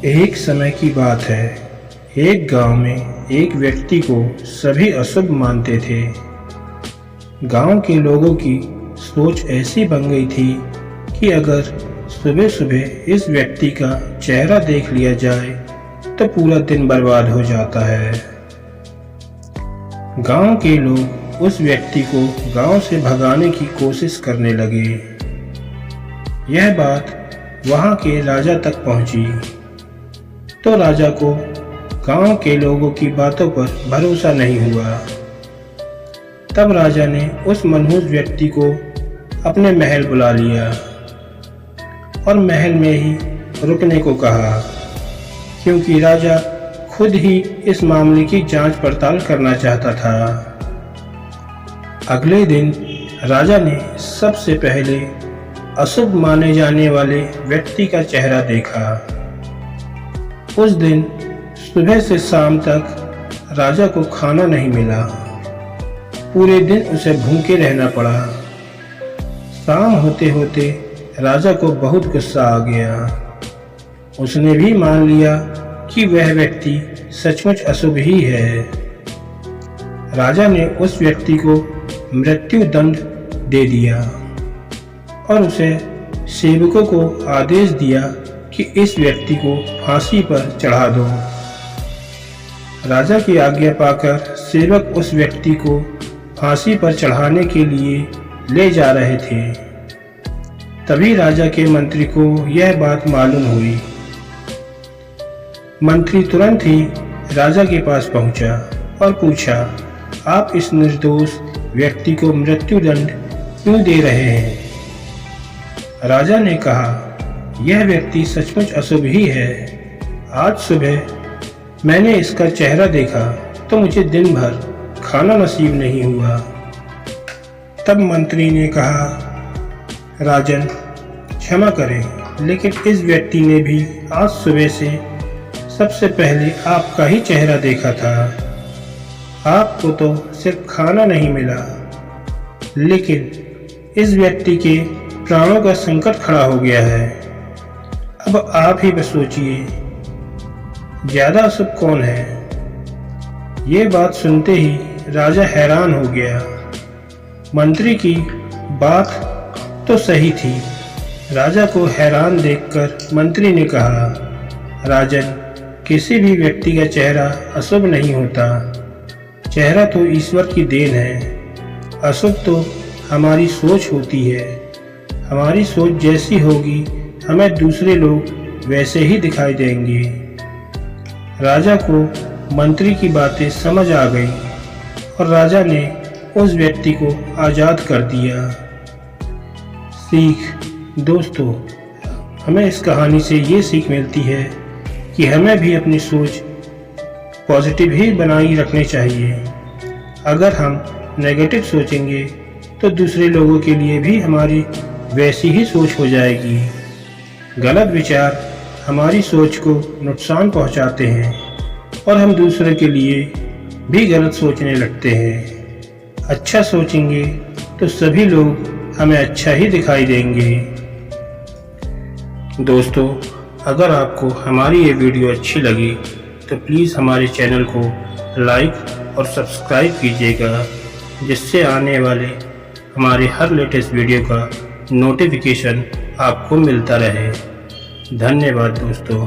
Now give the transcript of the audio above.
एक समय की बात है। एक गांव में एक व्यक्ति को सभी अशुभ मानते थे। गांव के लोगों की सोच ऐसी बन गई थी कि अगर सुबह सुबह इस व्यक्ति का चेहरा देख लिया जाए तो पूरा दिन बर्बाद हो जाता है। गांव के लोग उस व्यक्ति को गांव से भगाने की कोशिश करने लगे। यह बात वहां के राजा तक पहुंची तो राजा को गांव के लोगों की बातों पर भरोसा नहीं हुआ। तब राजा ने उस मनहूस व्यक्ति को अपने महल बुला लिया और महल में ही रुकने को कहा, क्योंकि राजा खुद ही इस मामले की जांच पड़ताल करना चाहता था। अगले दिन राजा ने सबसे पहले अशुभ माने जाने वाले व्यक्ति का चेहरा देखा। उस दिन सुबह से शाम तक राजा को खाना नहीं मिला। पूरे दिन उसे भूखे रहना पड़ा। शाम होते होते राजा को बहुत गुस्सा आ गया। उसने भी मान लिया कि वह व्यक्ति सचमुच अशुभ ही है। राजा ने उस व्यक्ति को मृत्यु दंड दे दिया और उसे सेवकों को आदेश दिया कि इस व्यक्ति को फांसी पर चढ़ा दो। राजा की आज्ञा पाकर सेवक उस व्यक्ति को फांसी पर चढ़ाने के लिए ले जा रहे थे। तभी राजा के मंत्री को यह बात मालूम हुई। मंत्री तुरंत ही राजा के पास पहुंचा और पूछा, आप इस निर्दोष व्यक्ति को मृत्यु दंड क्यों दे रहे हैं? राजा ने कहा, यह व्यक्ति सचमुच अशुभ ही है। आज सुबह मैंने इसका चेहरा देखा तो मुझे दिन भर खाना नसीब नहीं हुआ। तब मंत्री ने कहा, राजन क्षमा करें, लेकिन इस व्यक्ति ने भी आज सुबह से सबसे पहले आपका ही चेहरा देखा था। आपको तो सिर्फ खाना नहीं मिला, लेकिन इस व्यक्ति के प्राणों का संकट खड़ा हो गया है। अब आप ही बस सोचिए, ज्यादा अशुभ कौन है? ये बात सुनते ही राजा हैरान हो गया। मंत्री की बात तो सही थी। राजा को हैरान देखकर मंत्री ने कहा, राजन, किसी भी व्यक्ति का चेहरा अशुभ नहीं होता। चेहरा तो ईश्वर की देन है। अशुभ तो हमारी सोच होती है। हमारी सोच जैसी होगी हमें दूसरे लोग वैसे ही दिखाई देंगे। राजा को मंत्री की बातें समझ आ गई और राजा ने उस व्यक्ति को आज़ाद कर दिया। सीख दोस्तों, हमें इस कहानी से ये सीख मिलती है कि हमें भी अपनी सोच पॉजिटिव ही बनाई रखनी चाहिए। अगर हम नेगेटिव सोचेंगे तो दूसरे लोगों के लिए भी हमारी वैसी ही सोच हो जाएगी। गलत विचार हमारी सोच को नुकसान पहुंचाते हैं और हम दूसरे के लिए भी गलत सोचने लगते हैं। अच्छा सोचेंगे तो सभी लोग हमें अच्छा ही दिखाई देंगे। दोस्तों, अगर आपको हमारी ये वीडियो अच्छी लगी तो प्लीज़ हमारे चैनल को लाइक और सब्सक्राइब कीजिएगा, जिससे आने वाले हमारे हर लेटेस्ट वीडियो का नोटिफिकेशन आपको मिलता रहे। धन्यवाद दोस्तों।